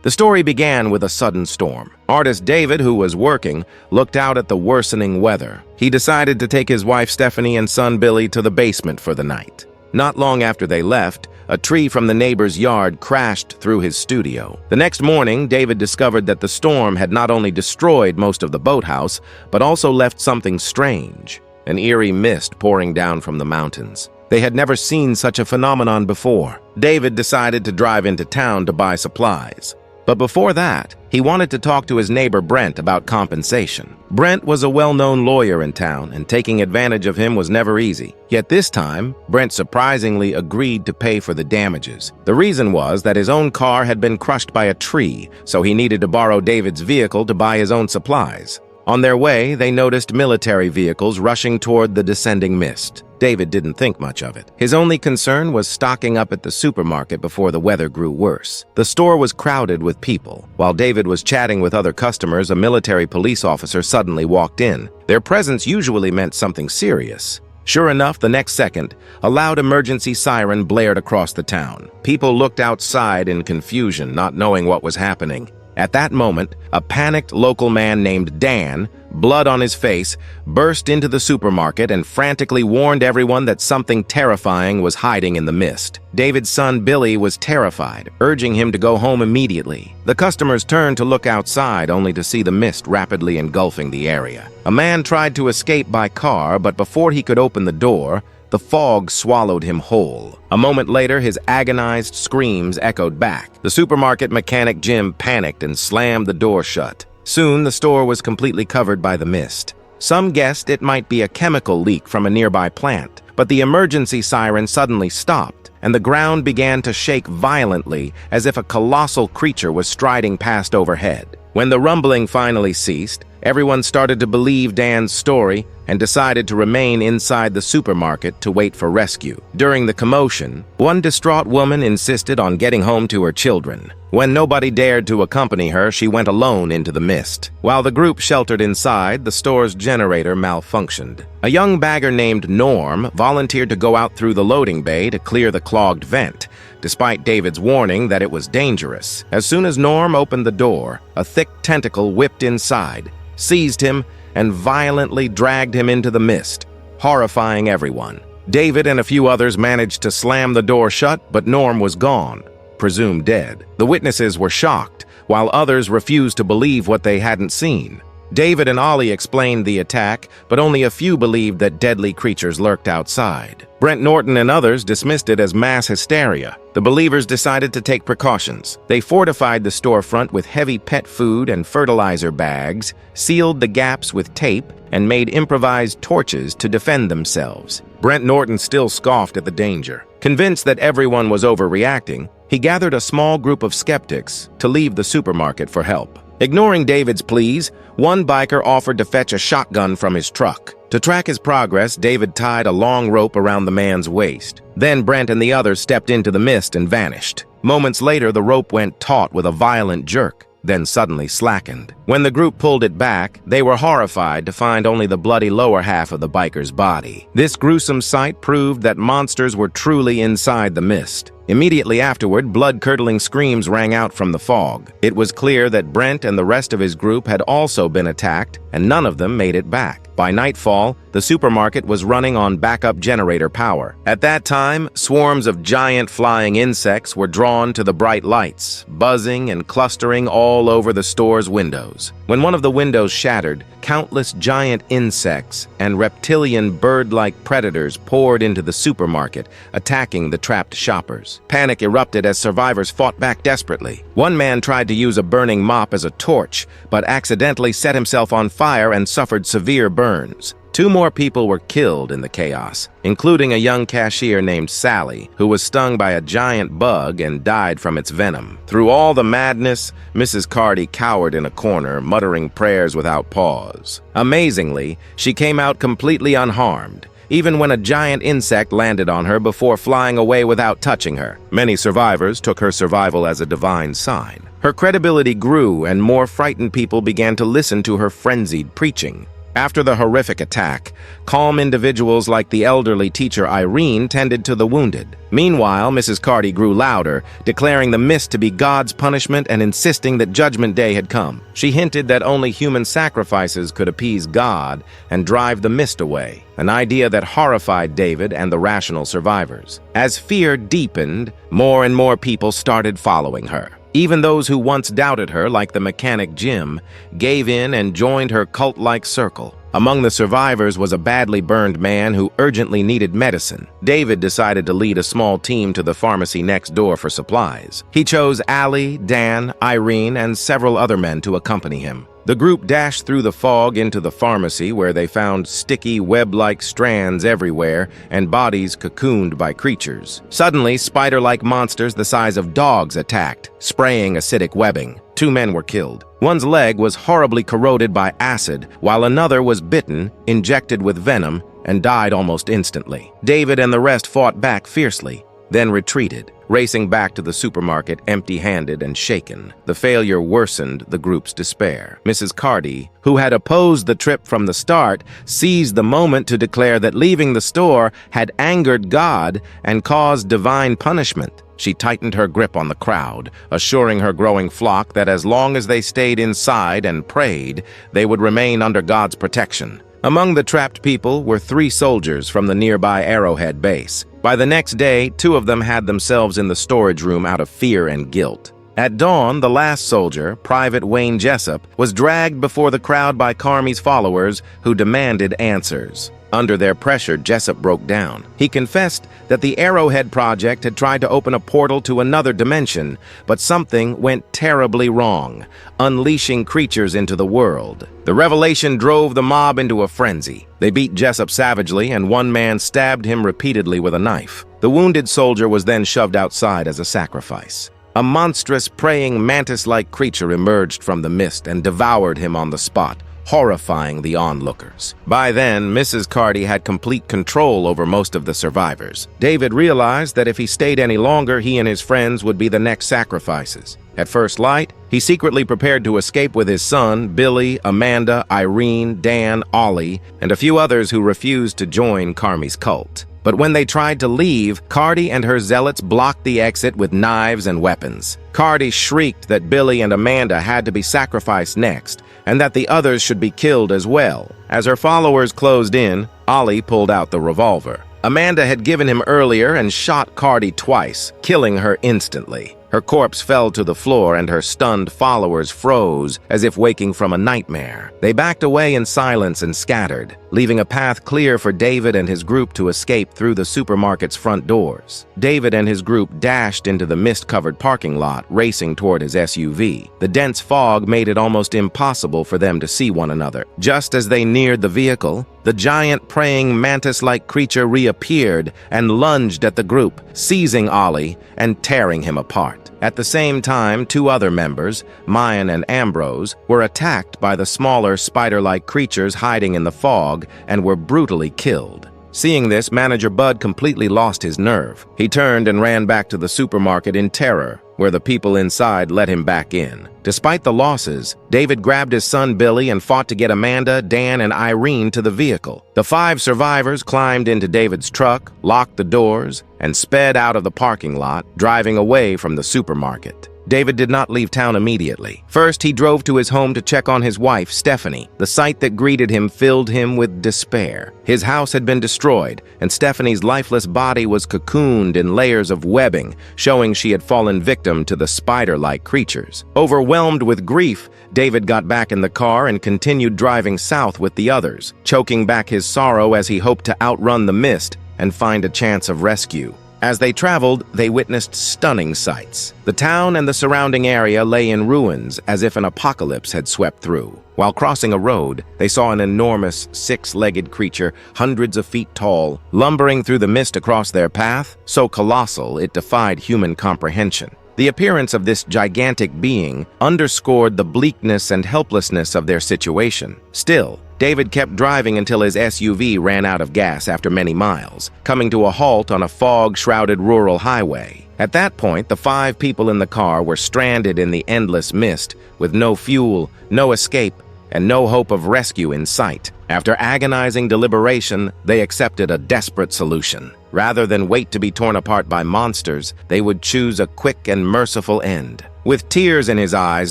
The story began with a sudden storm. Artist David, who was working, looked out at the worsening weather. He decided to take his wife Stephanie and son Billy to the basement for the night. Not long after they left, a tree from the neighbor's yard crashed through his studio. The next morning, David discovered that the storm had not only destroyed most of the boathouse, but also left something strange, an eerie mist pouring down from the mountains. They had never seen such a phenomenon before. David decided to drive into town to buy supplies. But before that, he wanted to talk to his neighbor Brent about compensation. Brent was a well-known lawyer in town, and taking advantage of him was never easy. Yet this time, Brent surprisingly agreed to pay for the damages. The reason was that his own car had been crushed by a tree, so he needed to borrow David's vehicle to buy his own supplies. On their way, they noticed military vehicles rushing toward the descending mist. David didn't think much of it. His only concern was stocking up at the supermarket before the weather grew worse. The store was crowded with people. While David was chatting with other customers, a military police officer suddenly walked in. Their presence usually meant something serious. Sure enough, the next second, a loud emergency siren blared across the town. People looked outside in confusion, not knowing what was happening. At that moment, a panicked local man named Dan, blood on his face, burst into the supermarket and frantically warned everyone that something terrifying was hiding in the mist. David's son Billy was terrified, urging him to go home immediately. The customers turned to look outside, only to see the mist rapidly engulfing the area. A man tried to escape by car, but before he could open the door, the fog swallowed him whole. A moment later, his agonized screams echoed back. The supermarket mechanic Jim panicked and slammed the door shut. Soon, the store was completely covered by the mist. Some guessed it might be a chemical leak from a nearby plant, but the emergency siren suddenly stopped, and the ground began to shake violently as if a colossal creature was striding past overhead. When the rumbling finally ceased, everyone started to believe Dan's story and decided to remain inside the supermarket to wait for rescue. During the commotion, one distraught woman insisted on getting home to her children. When nobody dared to accompany her, she went alone into the mist. While the group sheltered inside, the store's generator malfunctioned. A young bagger named Norm volunteered to go out through the loading bay to clear the clogged vent, despite David's warning that it was dangerous. As soon as Norm opened the door, a thick tentacle whipped inside, seized him, and violently dragged him into the mist, horrifying everyone. David and a few others managed to slam the door shut, but Norm was gone, presumed dead. The witnesses were shocked, while others refused to believe what they hadn't seen. David and Ollie explained the attack, but only a few believed that deadly creatures lurked outside. Brent Norton and others dismissed it as mass hysteria. The believers decided to take precautions. They fortified the storefront with heavy pet food and fertilizer bags, sealed the gaps with tape, and made improvised torches to defend themselves. Brent Norton still scoffed at the danger. Convinced that everyone was overreacting, he gathered a small group of skeptics to leave the supermarket for help. Ignoring David's pleas, one biker offered to fetch a shotgun from his truck. To track his progress, David tied a long rope around the man's waist. Then Brent and the others stepped into the mist and vanished. Moments later, the rope went taut with a violent jerk, then suddenly slackened. When the group pulled it back, they were horrified to find only the bloody lower half of the biker's body. This gruesome sight proved that monsters were truly inside the mist. Immediately afterward, blood-curdling screams rang out from the fog. It was clear that Brent and the rest of his group had also been attacked, and none of them made it back. By nightfall, the supermarket was running on backup generator power. At that time, swarms of giant flying insects were drawn to the bright lights, buzzing and clustering all over the store's windows. When one of the windows shattered, countless giant insects and reptilian bird-like predators poured into the supermarket, attacking the trapped shoppers. Panic erupted as survivors fought back desperately. One man tried to use a burning mop as a torch, but accidentally set himself on fire and suffered severe burns. 2 more people were killed in the chaos, including a young cashier named Sally, who was stung by a giant bug and died from its venom. Through all the madness, Mrs. Carty cowered in a corner, muttering prayers without pause. Amazingly, she came out completely unharmed, even when a giant insect landed on her before flying away without touching her. Many survivors took her survival as a divine sign. Her credibility grew, and more frightened people began to listen to her frenzied preaching. After the horrific attack, calm individuals like the elderly teacher Irene tended to the wounded. Meanwhile, Mrs. Carty grew louder, declaring the mist to be God's punishment and insisting that Judgment Day had come. She hinted that only human sacrifices could appease God and drive the mist away, an idea that horrified David and the rational survivors. As fear deepened, more and more people started following her. Even those who once doubted her, like the mechanic Jim, gave in and joined her cult-like circle. Among the survivors was a badly burned man who urgently needed medicine. David decided to lead a small team to the pharmacy next door for supplies. He chose Allie, Dan, Irene, and several other men to accompany him. The group dashed through the fog into the pharmacy, where they found sticky, web-like strands everywhere and bodies cocooned by creatures. Suddenly, spider-like monsters the size of dogs attacked, spraying acidic webbing. 2 men were killed. One's leg was horribly corroded by acid, while another was bitten, injected with venom, and died almost instantly. David and the rest fought back fiercely, then retreated, racing back to the supermarket empty-handed and shaken. The failure worsened the group's despair. Mrs. Carty, who had opposed the trip from the start, seized the moment to declare that leaving the store had angered God and caused divine punishment. She tightened her grip on the crowd, assuring her growing flock that as long as they stayed inside and prayed, they would remain under God's protection. Among the trapped people were 3 soldiers from the nearby Arrowhead base. By the next day, 2 of them had themselves in the storage room out of fear and guilt. At dawn, the last soldier, Private Wayne Jessup, was dragged before the crowd by Carmy's followers, who demanded answers. Under their pressure, Jessup broke down. He confessed that the Arrowhead Project had tried to open a portal to another dimension, but something went terribly wrong, unleashing creatures into the world. The revelation drove the mob into a frenzy. They beat Jessup savagely, and one man stabbed him repeatedly with a knife. The wounded soldier was then shoved outside as a sacrifice. A monstrous, praying mantis-like creature emerged from the mist and devoured him on the spot, horrifying the onlookers. By then, Mrs. Carty had complete control over most of the survivors. David realized that if he stayed any longer, he and his friends would be the next sacrifices. At first light, he secretly prepared to escape with his son, Billy, Amanda, Irene, Dan, Ollie, and a few others who refused to join Carmy's cult. But when they tried to leave, Carty and her zealots blocked the exit with knives and weapons. Carty shrieked that Billy and Amanda had to be sacrificed next, and that the others should be killed as well. As her followers closed in, Ollie pulled out the revolver. Amanda had given him earlier and shot Carty twice, killing her instantly. Her corpse fell to the floor and her stunned followers froze as if waking from a nightmare. They backed away in silence and scattered, leaving a path clear for David and his group to escape through the supermarket's front doors. David and his group dashed into the mist-covered parking lot, racing toward his SUV. The dense fog made it almost impossible for them to see one another. Just as they neared the vehicle, the giant praying mantis-like creature reappeared and lunged at the group, seizing Ollie and tearing him apart. At the same time, 2 other members, Mayan and Ambrose, were attacked by the smaller spider-like creatures hiding in the fog and were brutally killed. Seeing this, Manager Bud completely lost his nerve. He turned and ran back to the supermarket in terror, where the people inside let him back in. Despite the losses, David grabbed his son Billy and fought to get Amanda, Dan, and Irene to the vehicle. The 5 survivors climbed into David's truck, locked the doors, and sped out of the parking lot, driving away from the supermarket. David did not leave town immediately. First, he drove to his home to check on his wife, Stephanie. The sight that greeted him filled him with despair. His house had been destroyed, and Stephanie's lifeless body was cocooned in layers of webbing, showing she had fallen victim to the spider-like creatures. Overwhelmed with grief, David got back in the car and continued driving south with the others, choking back his sorrow as he hoped to outrun the mist and find a chance of rescue. As they traveled, they witnessed stunning sights. The town and the surrounding area lay in ruins, as if an apocalypse had swept through. While crossing a road, they saw an enormous 6-legged creature, hundreds of feet tall, lumbering through the mist across their path, so colossal it defied human comprehension. The appearance of this gigantic being underscored the bleakness and helplessness of their situation. Still, David kept driving until his SUV ran out of gas after many miles, coming to a halt on a fog-shrouded rural highway. At that point, the 5 people in the car were stranded in the endless mist, with no fuel, no escape, and no hope of rescue in sight. After agonizing deliberation, they accepted a desperate solution. Rather than wait to be torn apart by monsters, they would choose a quick and merciful end. With tears in his eyes,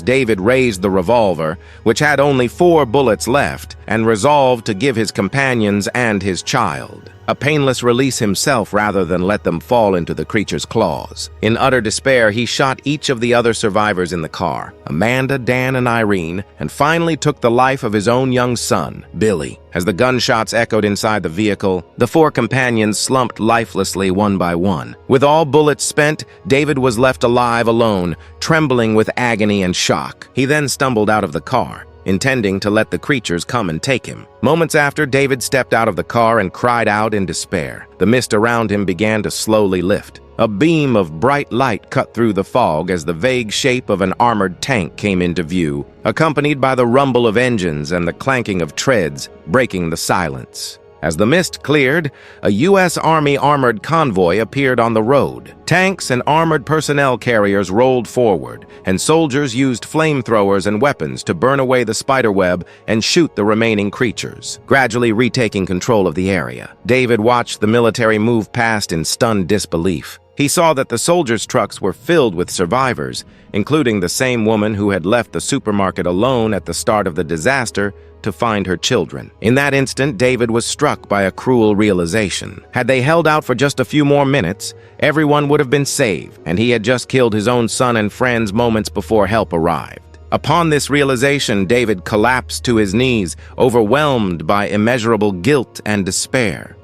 David raised the revolver, which had only 4 bullets left, and resolved to give his companions and his child a painless release himself rather than let them fall into the creature's claws. In utter despair, he shot each of the other survivors in the car, Amanda, Dan, and Irene, and finally took the life of his own young son, Billy. As the gunshots echoed inside the vehicle, the 4 companions slumped lifelessly one by one. With all bullets spent, David was left alive alone, trembling with agony and shock. He then stumbled out of the car, intending to let the creatures come and take him. Moments after, David stepped out of the car and cried out in despair. The mist around him began to slowly lift. A beam of bright light cut through the fog as the vague shape of an armored tank came into view, accompanied by the rumble of engines and the clanking of treads, breaking the silence. As the mist cleared, a U.S. Army armored convoy appeared on the road. Tanks and armored personnel carriers rolled forward, and soldiers used flamethrowers and weapons to burn away the spiderweb and shoot the remaining creatures, gradually retaking control of the area. David watched the military move past in stunned disbelief. He saw that the soldiers' trucks were filled with survivors, including the same woman who had left the supermarket alone at the start of the disaster to find her children. In that instant, David was struck by a cruel realization. Had they held out for just a few more minutes, everyone would have been saved, and he had just killed his own son and friends moments before help arrived. Upon this realization, David collapsed to his knees, overwhelmed by immeasurable guilt and despair.